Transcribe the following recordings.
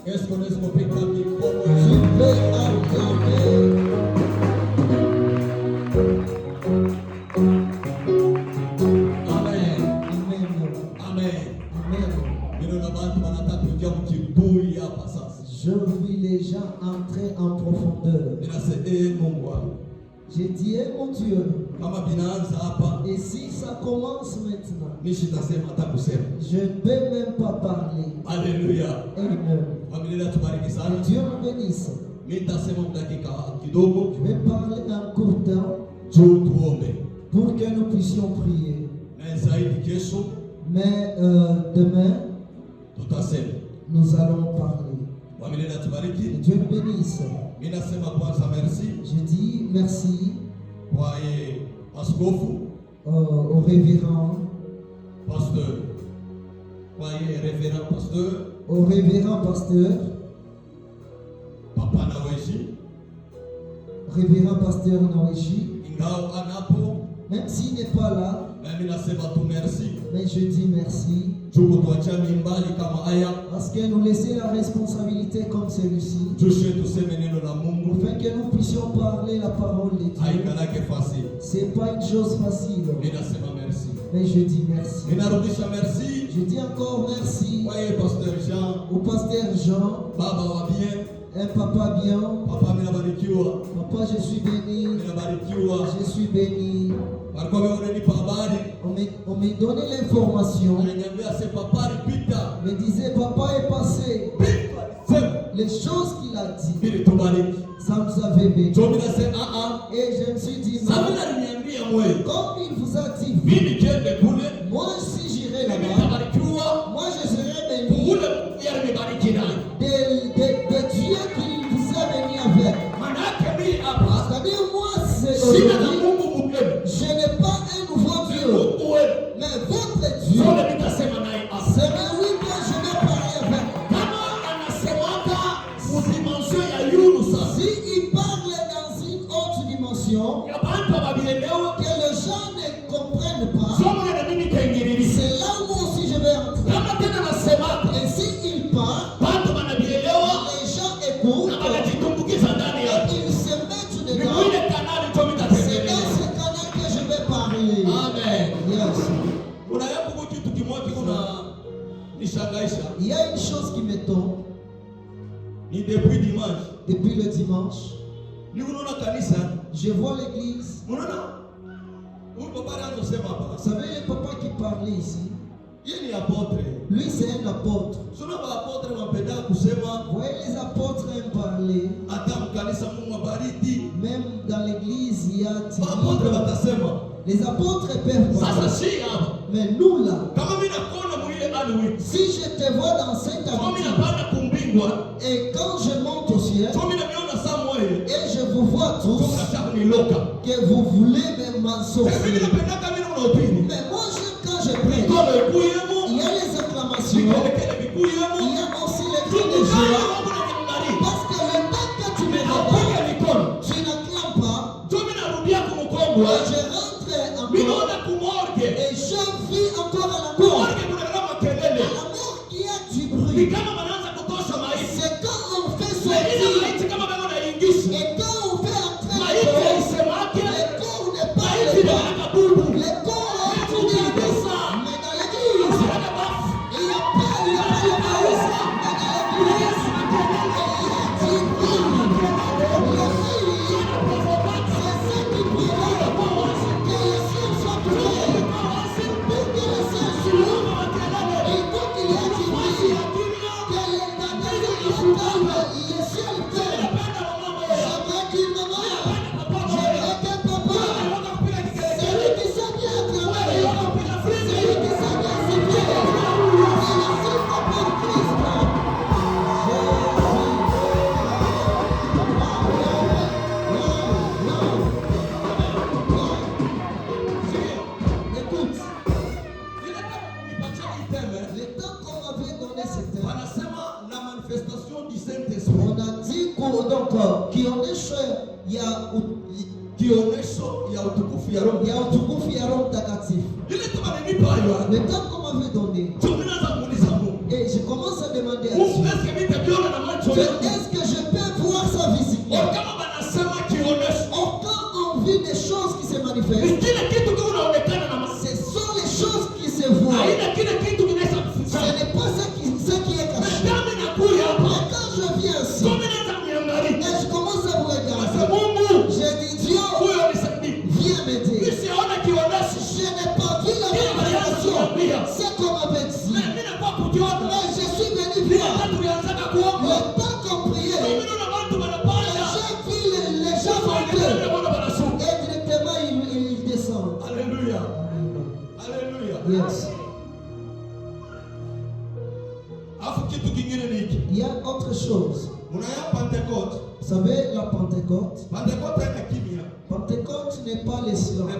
Est-ce qu'on laisse mon pétard Tu peux acclamer. Amen. Amen. Amen. Amen. Je vis les gens entrer en profondeur. J'ai dit, mon Dieu, et si ça commence maintenant, je ne peux même pas parler. Alléluia. Amen. Que Dieu nous bénisse. Je vais parler en court temps pour que nous puissions prier. Mais demain, nous allons parler. Que Dieu nous bénisse. Je dis merci au révérend pasteur. Au révérend pasteur. Papa Naweji. Révérend pasteur Naweji. Même s'il n'est pas là, mais je dis merci. Parce que nous laissez la responsabilité comme celui-ci. Afin que nous puissions parler la parole de Dieu. C'est pas une chose facile. Mais je dis merci. Je dis encore merci au pasteur Jean. Un papa bien. Papa, je suis béni. Je suis béni. On me donnait l'information. Me disait, papa est passé. Les choses qu'il a dit, ça nous avait béni. Et je me suis dit, non, comme il vous a dit, moi si j'irai là-bas, moi je serai béni des dieux qu'il vous a béni avec. C'est-à-dire, moi, je n'ai pas un nouveau Dieu, mais votre Dieu, c'est lui que je vais parler avec. S'il parle dans une autre dimension, que les gens ne comprennent pas, c'est là où aussi je vais entrer. Et s'il parle, les gens écoutent et ils se mettent dedans. C'est dans ce canal que je vais parler. Amen. Yes. Il y a une chose qui me tombe depuis le dimanche. Je vois l'église. Vous savez, le papa qui parlait ici, lui c'est un apôtre. Vous voyez, les apôtres aiment parler. Même dans l'église, il y a les apôtres peuvent parler. Mais nous là, si je te vois dans cette habitude, et quand je monte au ciel, et je vous vois tous, que vous voulez m'ensorceler. Mais moi, quand je prie, il y a les acclamations, il y a aussi les cris de joie. Parce que le temps que tu me réponds, tu n'acclames pas. Et je rentre encore et je vis encore à la mort. À la mort qui a du bruit. C'est quand on fait sortir et quand on fait entrer le corps ne parle pas. Le corps est fini. Mais dans l'église, il n'y a pas le parole. Mais dans l'église, il y a du bruit. C'est ça qui provoque que le ciel soit prié. Pour que le ciel soit et donc il y a du bruit. Que les entendent, le ciel fait. J'aimerais qu'il me voie. J'aimerais que papa, c'est lui qui s'est bien acclamé. C'est lui qui s'est bien sifflé. Il a sifflé pour Christ. Écoute, le temps qu'on m'avait donné c'était on a dit kionyesho ya utukufu ya Roho Mtakatifu. Le temps qu'on m'avait donné, et je commence à demander à Dieu, est-ce que je peux voir ça physiquement? Or, quand on vit des choses qui se manifestent, ce sont les choses qui se voient. Ce n'est pas ce qui est caché. Mais quand je viens ici, et je commence à vous regarder, je dis, Dieu, viens m'aider. Je n'ai pas vu la révélation. C'est qu'on m'avait dit. Mais je suis venu voir. Le temps qu'on priait, j'ai vu les gens monter. Et directement, ils descendent. Alléluia. Alléluia. Yes. Il y a autre chose. Vous savez, la Pentecôte. Pentecôte n'est pas le silence.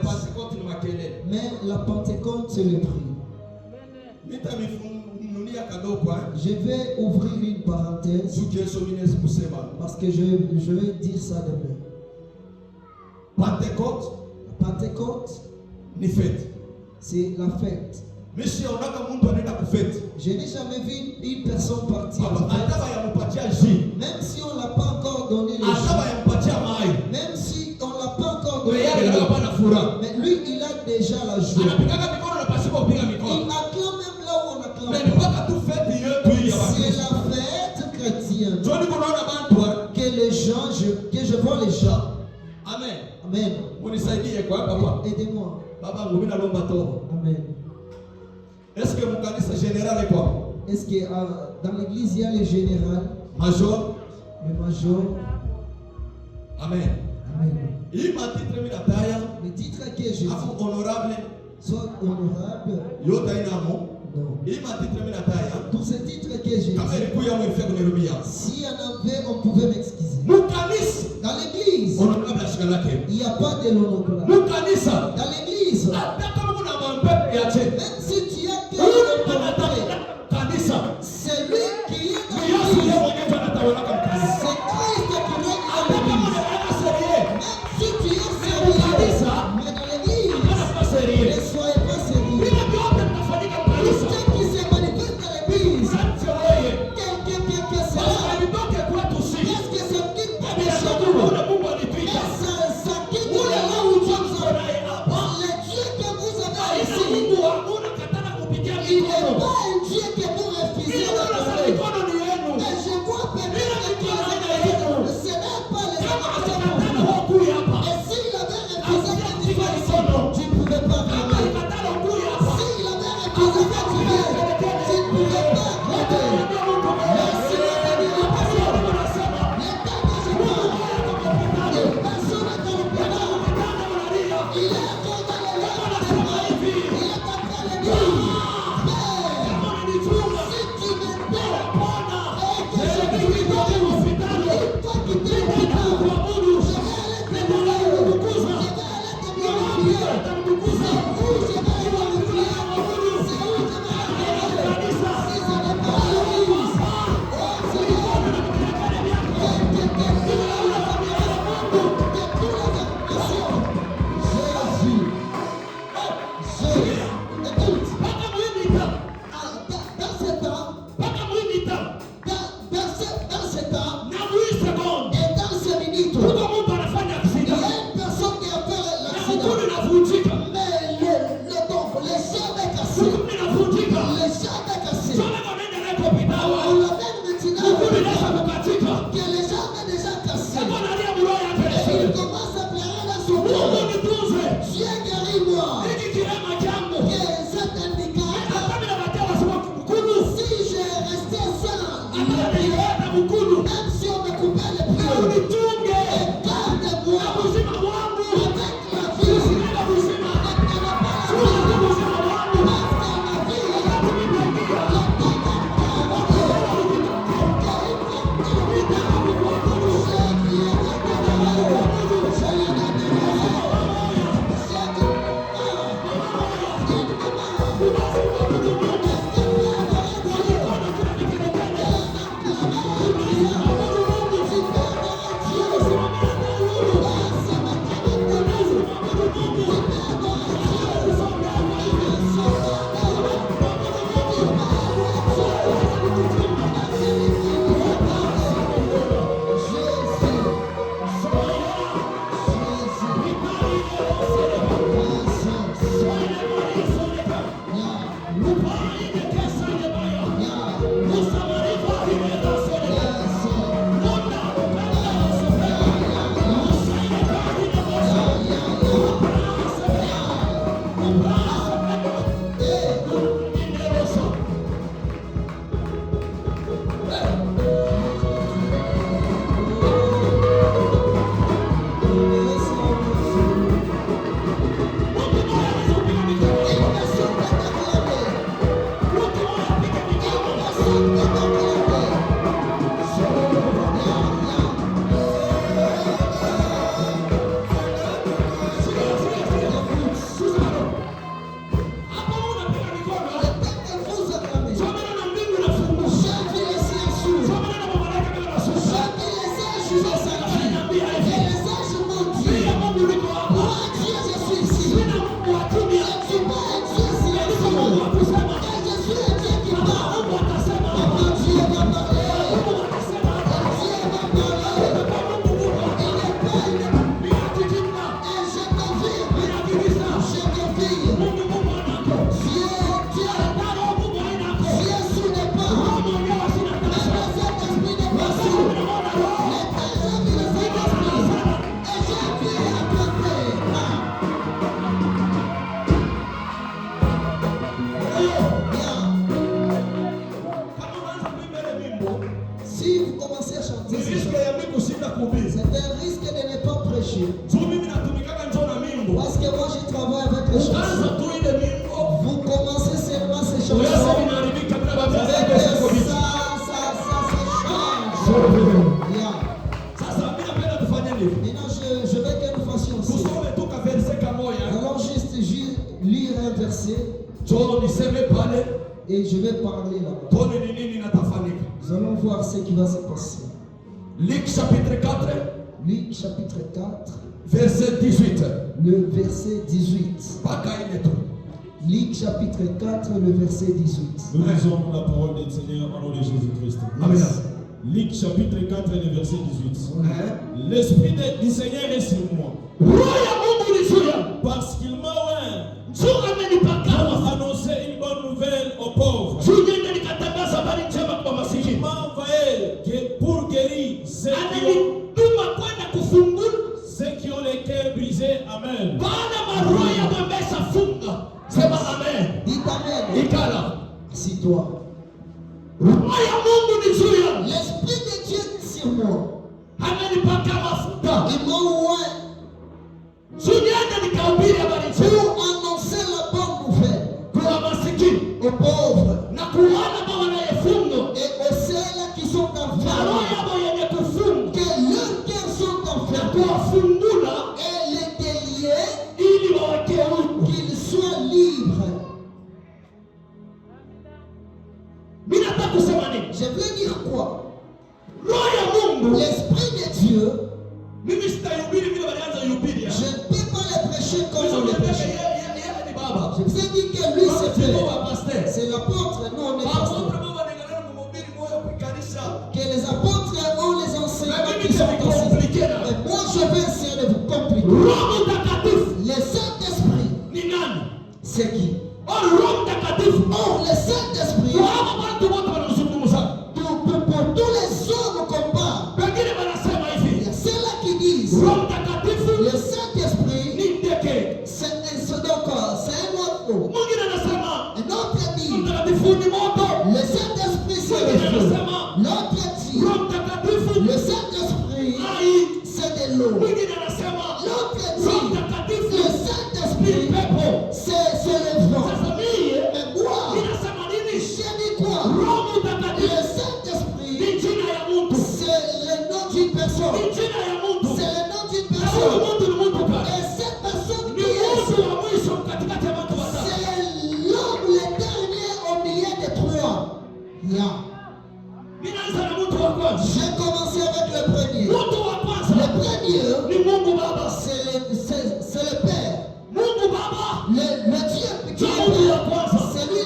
Mais la Pentecôte, c'est le prix. Je vais ouvrir une parenthèse parce que je vais dire ça demain. La Pentecôte, c'est la fête. Je n'ai jamais vu une personne partir. Même si on ne l'a pas encore donné les jours. Même si on ne l'a pas encore donné les jours. Mais lui, il a déjà la joie. Il acclame même là où on acclame. C'est la fête chrétienne. Que les gens, que je vois les gens. Amen. Amen. Aidez-moi. Amen. Est-ce que mon candidat général est quoi? Est-ce que dans l'église il y a le général, major, le major? Amen. Amen. Le titre que j'ai dit, honorable, soit honorable. Non. Tous ces titres que j'ai dit, s'il y en avait, on pouvait m'excuser. Dans l'église, il n'y a pas de l'honorable. Dans l'église, même si tu as quelqu'un de ton père, c'est lui qui est dans l'église. C'est Christ qui règne dans l'église. Même si tu es sérieux, mais dans l'église, ne soyez pas sérieux. Tout ce qui se manifeste dans l'église, qu'est-ce que c'est là? Qu'est-ce que c'est qui peut me changer? Ça quitte là où Dieu nous a. Le Dieu que vous avez ici, il n'est pas un Dieu que vous refusez d'adorer. Mais je vois peut-être que ce n'est pas les adorateurs pour vous. Et s'il avait refusé que tu sois ici, tu ne pouvais pas adorer. S'il avait refusé que tu viennes, tu ne pouvais pas adorer. Mais s'il avait dit la personne, l'état que je parle, une personne est dans le pénal, il est encore dans les lèvres de moi, il est en train de dire, si tu m'aimes et que je prie toi qui t'es pénal, je vais aller te demander, je vais aller te glorifier. C'est où je vais aller glorifier, c'est où je vais aller adorer. Si ce n'est pas l'église, oh Seigneur, que tous les nations, Jésus, écoute, dans ce temps, et dans ces minutes, il y a une personne qui a fait l'accident. Mais le champ est cassé. Le champ est cassé. On l'amène maintenant que les gens est déjà cassé. Et il commence à pleurer dans son cœur. Dieu guéris-moi. Que cet handicap, si j'ai resté seul, même si on me coupait les pieds, et garde-moi avec la vie. Et ne pas la vie, Si vous commencez à chanter, Ni risque ya mimi kushinda kuhubiri. c'est un risque de ne pas prêcher. Tu mimi natumikaka njoo na mimbo. Parce que moi je travaille avec les Ukaanza chansons. tu ile mimbo. Vous commencez seulement ces Uyasa chansons. vinaharibika bila baba Avec yako siko bichi. ça change. Yeah. Sasa mimi napenda tufanye nini? Maintenant je veux que nous fassions aussi. Tusome tu ka verse kamoja. Allons juste lire un verset Njoo niseme pale. et je vais parler là-bas. Tone ni nini natafanyika. Nous allons voir ce qui va se passer. Luc chapitre 4 Luc chapitre 4, verset 18. le verset 18. Paka ile tu. Luc chapitre 4, le verset 18. Nous lisons la parole du Seigneur au nom de Jésus-Christ. Amen. Luc chapitre 4 et le verset 18. Eh? L'Esprit du Seigneur est sur moi, Roho ya Mungu ni juu yangu. parce qu'il m'a oint Njoo amenipaka pour annoncer une bonne nouvelle aux pauvres. juu niende nikatangaza habari njema kwa Il masikini. m'a envoyé pour guérir Amenituma kwenda kufungua ceux qui ont les cœurs brisés. Amen. Bwana maroho yamemesha funga. Sema amen. Dites Amen. Ikala. Assis-toi. Roho ya Mungu ni juu yangu. L'Esprit de Dieu est sur moi. Amenipaka mafuta. Il m'a oint Juu niende nikahubiri habari njema pour annoncer la bonne nouvelle kwa masikini aux pauvres na kuona kama wanayefungwa et aux celles qui sont na roho enfermés. yao yenye kufunga Que leurs cœurs sont na enfermés kuwafungula et les déliés, ili wawekee huru. qu'ils soient libres. Mimi nataka kusema nini? Je veux dire quoi? Roho ya Mungu L'Esprit de Dieu, mimi sitahubiri vile walianza kuhubiri. je ne peux pas les prêcher comme on les Yeye prêche. ni baba. Je vous ai dit que lui c'est Sio fait. wa pastor. C'est l'apôtre, nous on est pasteur. Apôtre baba anaendelea kumhubiri moyo kuikanisha. Que les apôtres ont les enseignants Lakini qui sont c'est enseignés. compliqué là. Et moi je vais essayer de vous compliquer. Roho Mtakatifu Le Saint-Esprit, ni nani? c'est qui? Roho Mtakatifu. Or, le Saint-Esprit, Kwa hapa watu wote wanazungumza. pour tous les hommes qu'on parle, Wengine wanasema il hivi. y a ceux-là qui disent Roho Mtakatifu le Saint-Esprit, ni ndege. c'est un autre mot. Mwingine anasema Un autre Roho dit Mtakatifu ni moto. le Saint-Esprit, c'est le Mwingine feu. anasema L'autre dit Roho Mtakatifu le Saint-Esprit, ai. c'est de l'eau. Mwingine anasema L'autre Roho dit Mtakatifu le ni Saint-Esprit, pepo. c'est le vent. Sasa mimi Mais moi, ninasema nini? j'ai dit quoi? Roho Le Mtakatifu Saint-Esprit, ni jina ya mtu. c'est le nom d'une personne. Ni jina ya mtu. C'est le nom d'une Na huyu personne. mtu ni mtu gani? Et cette personne Ni qui est, mtu wa mwisho katikati ya watu watatu. c'est l'homme le dernier au milieu des trois. Yeah. Mimi naanza na mtu wa kwanza. J'ai commencé avec le premier. Mtu wa Le kwanza premier, ni Mungu Baba. c'est le Père. Mungu Baba Le Dieu qui est Mungu wa Père. kwanza. C'est lui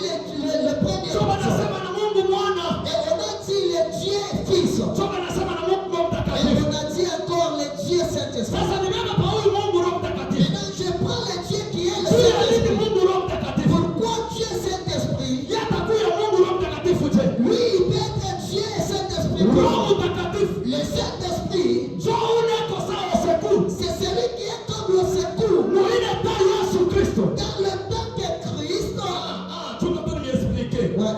le premier. Sio wanasema na Mungu Mwana. Et on a dit le Dieu Fils. Sio wanasema na Mungu Roho Et Mtakatifu. on a dit encore le Dieu Saint-Esprit. Sasa nimeba kwa huyu Mungu Roho Mtakatifu. Maintenant, je prends le Dieu qui est le Juu ya nini Saint-Esprit. Mungu Roho Mtakatifu? Pourquoi Dieu Saint-Esprit? Yatakuya Mungu Roho Mtakatifu je? Lui, il peut être Dieu et Saint-Esprit. Roho Mtakatifu Le Saint-Esprit, njoo uneko sawa seku. c'est celui qui est comme le secours. Muile ta Yesu Kristo. Dans le temps que Christ. Chunga tu niexplique. Ouais,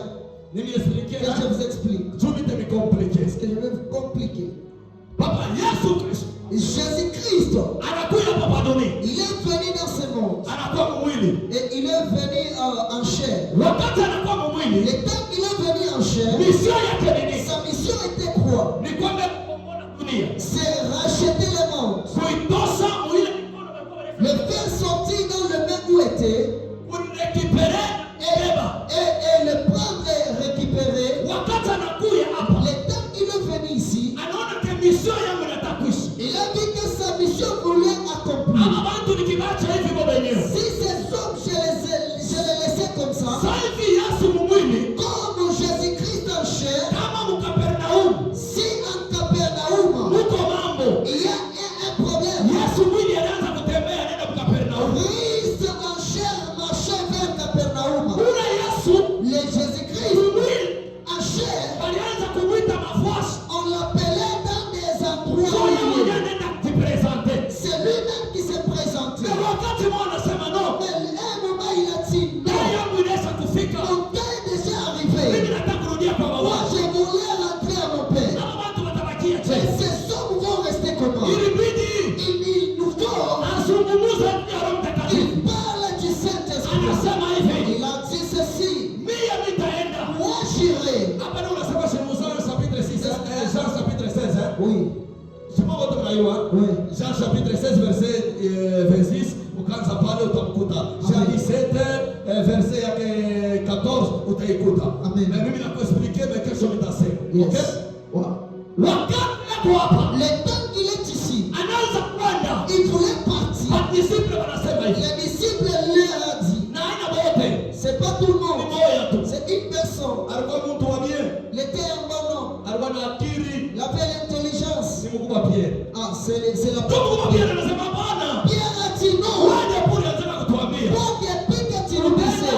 Niexplique. que je vous explique. Juu mite mi complique. Parce que je vais vous compliquer. Papa Yesu Kristo Jésus-Christ, anakuja hapa dunia. il est venu dans ce monde. Anakuwa mwili. Et il est venu en chair. Wakati anakuwa mwili, Le temps qu'il est venu en chair, mission yake ni nini? sa mission était quoi? Ni kwenda kukomboa dunia. C'est racheter le monde. Kuitosa mwili mikono ya kwa Le faire sortir dans le même où était. kurekipere ebeba. Et le prendre et récupérer. Wakati anakuja hapa, Le temps qu'il est venu ici, anaona ke mission yangu inatakwisha. il a dit que sa mission voulait accomplir. Ama bantu nikibacha hivi kwa wenyewe. Si ces hommes, je les laissais comme ça, Sasa hivi Yesu mwili comme Jésus-Christ en chair, kama Mkapernaum si en Capernaum, muko mambo. il y a un problème. Yesu mwili alianza kutembea anaenda Mkapernaum. Christ en chair marchait vers Capernaum. Ule Yesu Le Jésus-Christ mwili en chair, alianza kumwita mafuasi. on l'appelait dans des Kwa endroits hiyo où anaenda kujipresente. c'est lui-même qui s'est présenté. Na wakati Oui. Oui. Jean chapitre 16 verset 26 ukaanza pale utamkuta. Jean 17 verset yake 14 utaikuta. Amen. Na mimi nakuexpliquer mais kesho nitasema. Yes. Okay? Wakati yako hapa. Le temps qu'il est ici. Anaanza kwenda. Il voulait partir. Disciples wanasema hivi. Les disciples leur a dit. Na aina wote. C'est pas tout le monde. Moja tu. C'est une personne. Alikuwa mtu wa bien. Il était un bon homme. Alikuwa na akili. Il avait l'intelligence. Si mkubwa Pierre. Ah, c'est la Mkubwa Pierre anasema bwana. Pierre a dit non. Waje pole anataka kutuambia. Bon, depuis que tu nous disais,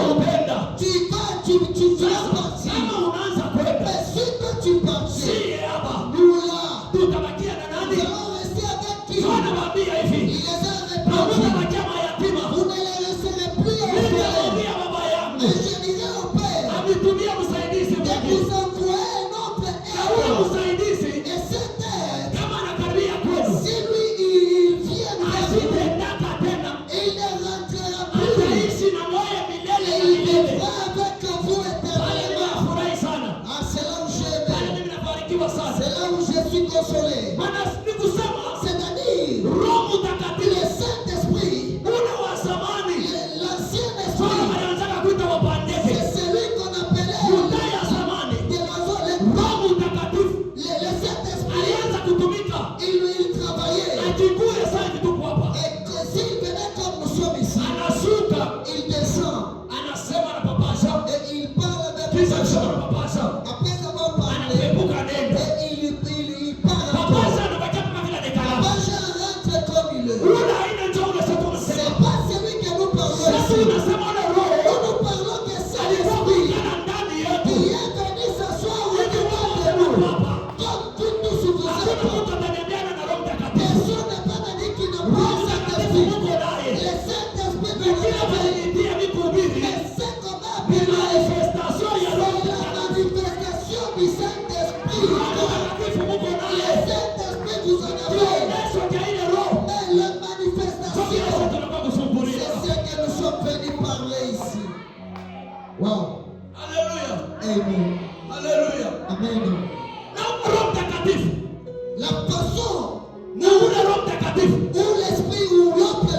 tu vas partir. Kama unaanza kwenda. Mais si toi tu partis, Si hapa. nous là, Tutabakia na nani? nous allons rester avec qui? Sana waambia Il hivi. les a Pamoja répondus. na jamaa yatima. Vous ne les laisserez plus en Mimi paix. naambia baba yangu. Mais je dirai au Père Ametumia msaidizi de mwingine. vous envoyer un autre Na huyo aide. msaidizi Et cet aide, kama anakaribia kwenu. si lui il vient vers vous, Asitendaka tena. il ne rentrera plus. Ataishi na moyo milele Et na il milele. vivra avec vous Pale éternellement. nafurahi sana. Ah, c'est là où Pale j'aime. mimi nafarikiwa sana. C'est là où je suis consolé. Maana ni kusema C'est-à-dire, Roho Mtakatifu le Saint-Esprit, ule wa zamani l'ancien sio esprit, alianzaka kuita wapandeke. c'est celui qu'on appelait Muda ya zamani des oiseaux. Roho Mtakatifu Le Saint-Esprit, alianza kutumika il travaillait. akikuya sasa hivi tuko hapa. Et que s'il venait comme nous sommes ici, Anashuka il descend anasema na papa Jean. et il parle avec Kisha nous. anasema na papa Jean. Après avoir parlé, Anapepuka nenda. et il parle Papa encore. Jean anabakia kama vile dekala. Papa Jean rentre comme il est. Ule aina njoo unasema C'est unasema. pas celui que nous parlons Sasa ici. unasema ule roho Nous parlons que c'est alikuwa l'esprit kuingia ndani qui yetu. est venu s'asseoir au Hivi dedans wewe de nous. hapa. Comme tout nous sous vous Hakuna êtes. mtu ataniambiana na Roho Mtakatifu. Personne n'est pas venu qui ne Roho parle Mtakatifu Saint-Esprit. Mungu naye. Le Saint-Esprit Na de kila notre Père. maliitia mikuhubiri Mais c'est comme ni appelé manifestation ya Roho la Mtakatifu. manifestation du Saint-Esprit. Roho Mtakatifu Mungu Le naye. Saint-Esprit vous en avez. Kionyesho cha ile roho. Mais la Sio manifestation, kiasi tunakuwa kusumbulia. c'est ce que nous sommes venus parler ici. Wow. Haleluya. Amen. Haleluya. Amen. Na Roho Mtakatifu. La personne Na ule Roho Mtakatifu. ou l'esprit ou l'autre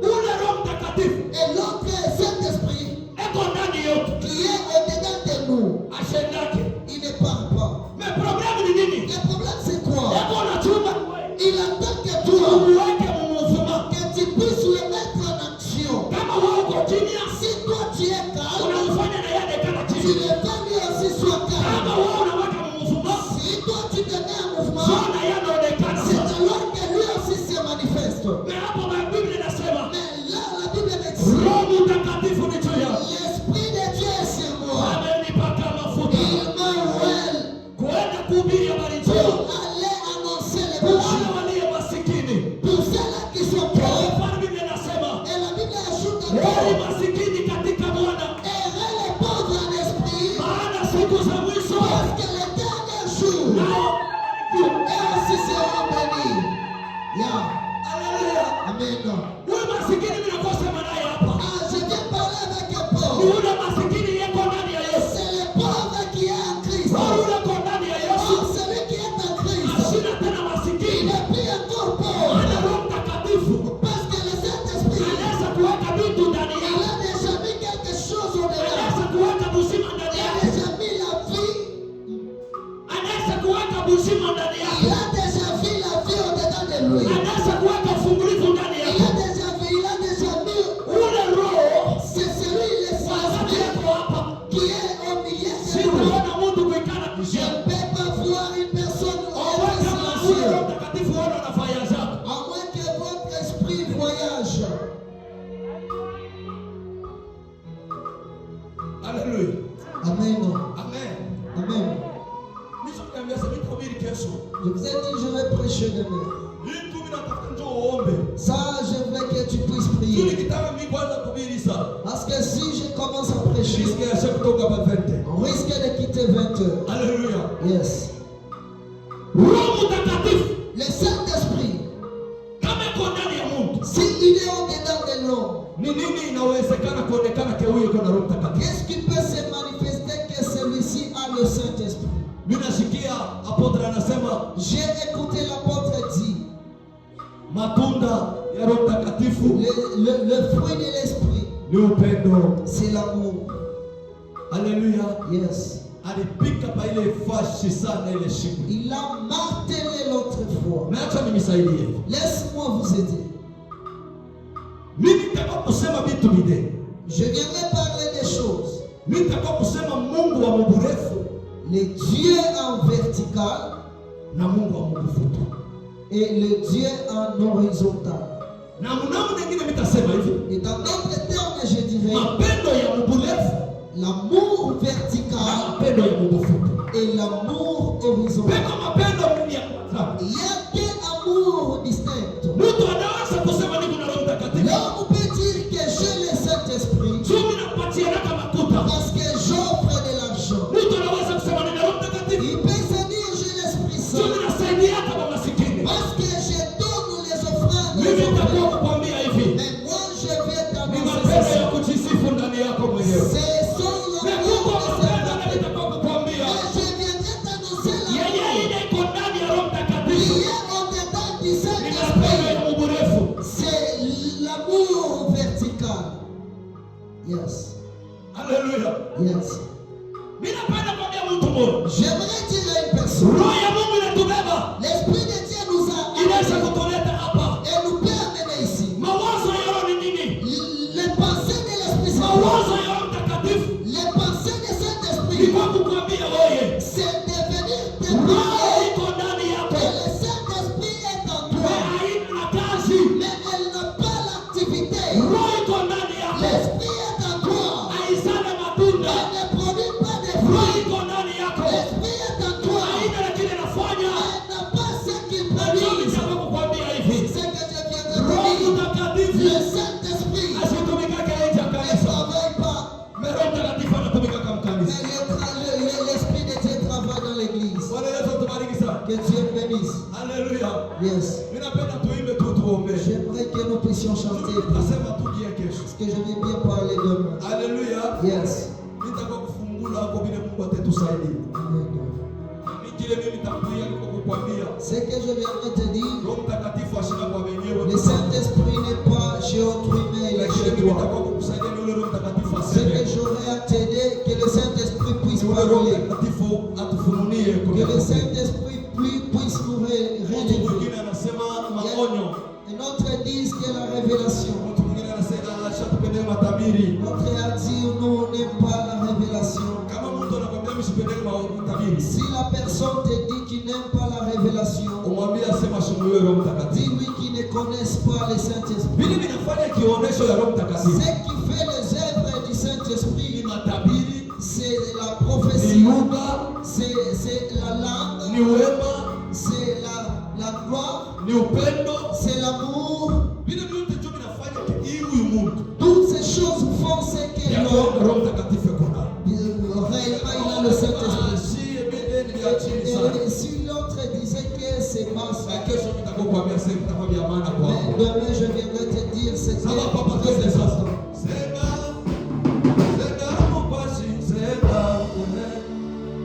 Ule Roho Mtakatifu et l'autre Saint-Esprit eko ndani yetu. qui est au-dedans de nous, Ashendake. il ne parle pas. Mais problème ni nini? Le problème c'est quoi? Eko na chuma. Il attend que toi, Umuweke mumuvuma. que tu puisses le mettre en action. Kama wewe uko kimya, Si toi tu es calme, unamfanya na yeye dekana tu chini. le fais lui aussi soit Kama calme. wewe unaweka mumuvuma, Si toi tu te mets en mouvement, sio na yeye anaonekana c'est sasa. alors que lui aussi se manifeste. Mais hapo Biblia inasema Mais là, la Bible me dit, Roho Mtakatifu ni juu yangu. l'Esprit de Dieu est sur moi. Amenipaka mafuta. Il m'a ouvert Kwenda kuhubiri habari pour njema. aller annoncer Kwa wale l'évangile. walio masikini. Pour ceux-là qui sont Kwa pauvres. mfano Biblia inasema Et la Bible ajoute wale encore, masikini katika Bwana, errez les pauvres en esprit, maana siku za mwisho parce que le dernier jour, nao. eux aussi seront bénis. Yeah. Haleluya. Amen. Huyu masikini mimi nakosema naye hapa. Ah, je viens parler avec un Ni pauvre. ule masikini yeko ndani ya Yesu. C'est le pauvre qui est en Christ. Roho yule ko ndani ya Yesu. Oh, celui qui est en Christ, Asina tena il masikini. n'est plus encore Ana pauvre. Roho Mtakatifu. Parce que le Saint-Esprit, Anaweza kuweka vitu ndani il yako. a déjà mis quelque chose au-dedans. Anaweza kuweka uzima ndani Il a yako. déjà mis la vie. Anaweza kuweka uzima ndani Il yako. a déjà mis la vie au-dedans de lui. Anaweza kuweka ufungulivu ndani Il yako. a déjà vu, il a déjà mis. Ule roho C'est celui, le wakati Saint-Esprit, yako hapa. qui est au milieu de nous. Sitaona mtu kuikana Je kishia. ne peux pas voir une personne Owe être kama ule silencieux, Roho Mtakatifu wana nafanya zako. à moins que votre esprit voyage. Haleluya. Amen. Amen. Amen. Nishakwambia sasa nitahubiri kesho. Je vous ai dit, je vais prêcher demain. Hii tu mimi natafuta njoo uombe. Ça, je voudrais que tu puisses Tuli prier. kitaka mimi kwanza kuhubiri sana. Parce que si je commence à prêcher, Risque ya siku kutoka hapa 20. on risque de quitter 20 heures. Haleluya. Yes. Roho Mtakatifu Le Saint-Esprit, kama iko ndani ya mtu. s'il est au-dedans de l'homme, Ni nini inawezekana kuonekana kwa huyo iko na Roho Mtakatifu? qu'est-ce qui peut se manifester que celui-ci a le Saint-Esprit? Mimi nasikia apôtre anasema J'ai écouté l'apôtre dire, matunda ya Roho Mtakatifu le fruit de l'esprit, ni upendo. c'est l'amour. Haleluya. Yes. Alipika pa ile fashi sana ile siku. Il a martelé l'autre fois. Na acha nimsaidie. Laisse-moi vous aider. Mimi nitakaposema vitu bide. Je viendrai parler des choses. Mimi nitakaposema Mungu wa mburefu, Le Dieu en vertical na Mungu wa mbufutu. et le Dieu en horizontal. Na mnamu nyingine nitasema hivi. Et dans d'autres termes, je dirais Mapendo ya mburefu, l'amour vertical mapendo ya mbufutu. et l'amour horizontal. Peka mapendo ya kwanza. Il y a deux amours distincts. Mtu anaweza kusema niko na Roho Mtakatifu. L'homme peut dire que j'ai le Saint-Esprit Chumi napatia na makuta. parce que j'offre de l'argent. Mtu anaweza kusema nina Roho Mtakatifu. Il peut se dire j'ai l'Esprit Chumi Saint nasaidia kama masikini. parce que je donne les offrandes. Mimi nitakuwa kukwambia hivi. Mais moi je viens Ni t'annoncer mapendo ya ceci. kujisifu ndani yako mwenyewe. C'est son Na amour Mungu de anapenda na Saint-Esprit. nitakuwa kukwambia. Et je viendrai t'annoncer Yeye l'amour ile iko ndani ya Roho qui Mtakatifu. est au-dedans du Ni mapendo Saint-Esprit. ya mburefu. C'est l'amour vertical. Yes. Haleluya. Yes. Mimi napenda kuambia mtu mmoja. J'aimerais dire à une personne, Roho ya Mungu inatubeba. l'Esprit de Dieu nous a Inaweza amenés kutuleta hapa. et nous peut amener ici. Mawazo ya Roho ni nini? Les pensées de l'Esprit Saint, Mawazo ya Roho Mtakatifu les pensées de ni Saint-Esprit, kwa kukwambia wewe. c'est de venir te Roho parler iko ndani que yako. le Saint-Esprit est en Wewe toi, haina kazi. mais elle n'a pas l'activité. Roho iko ndani yako. L'Esprit est en toi, Haizana matunda. elle ne produit pas de Roho fruits. iko ndani yako. L'Esprit est en toi, Haina lakini inafanya. elle n'a pas ce qu'il Najua produit. nitaka kukwambia hivi. C'est que je viens de Roho te dire, Mtakatifu le Saint-Esprit asitumikake nje ya ne kanisa. travaille pas, Mais Roho Mtakatifu anatumika kama kanisa. mais l'Esprit de Dieu travaille dans l'église. Bwana Yesu atubariki sana. Que Dieu bénisse. Haleluya. Yes. Mimi napenda tuimbe tu tuombe. J'aimerais que nous puissions chanter Nasema tu dia kesho. parce que je vais bien parler demain. Haleluya. Yes. Nitaka kufungula hapo vile Mungu atatusaidia. Amen. Mimi kile mimi nitakuia niko kukwambia. Ce que je viendrai te dire, Roho Mtakatifu ashina kwa wenyewe. le Saint-Esprit n'est pas chez autrui, mais il est Lakini chez mimi toi. nitakuwa kukusaidia ni ule Roho Mtakatifu Ce que aseme. j'aurai à t'aider, que le Saint-Esprit puisse Ni ule Roho parler, Mtakatifu atufunulie que kwa le Saint-Esprit puisse nous Mtu révéler. mwingine anasema maonyo. Et notre dit que la révélation. Mtu mwingine anasema ashatupendea matabiri. Notre a dit nous on n'aime pas la révélation. Kama mtu anakuambia msipendee matabiri. Si la personne te dit qu'il n'aime pas la révélation, Umwambie asema shumuliwe Roho Mtakatifu. dis-lui qu'ils ne connaissent pas le Saint-Esprit. Vile vinafanya kionyesho ya Roho Mtakatifu. Ce qui fait les œuvres du Ni Saint-Esprit, matabiri, c'est la ni prophétie, lugha, c'est la langue, ni wema, c'est la gloire, ni upendo. c'est l'amour. Vile vyote ndio vinafanya hii huyu Mungu. Toutes ces choses font ce que Ya l'homme, Roho Mtakatifu yuko ndani. réellement, il a le Saint-Esprit. Si ebede ni ya chini sana. Et si l'autre disait que c'est basse, Na kesho nitakukwambia sasa itakuwa vya maana mais kwako. demain je viendrai te dire ce qui Sawa papa est très twende sasa. important. Sema. Sema mpasi sema.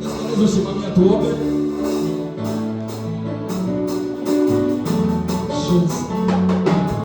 Yesu anazosimamia tuombe.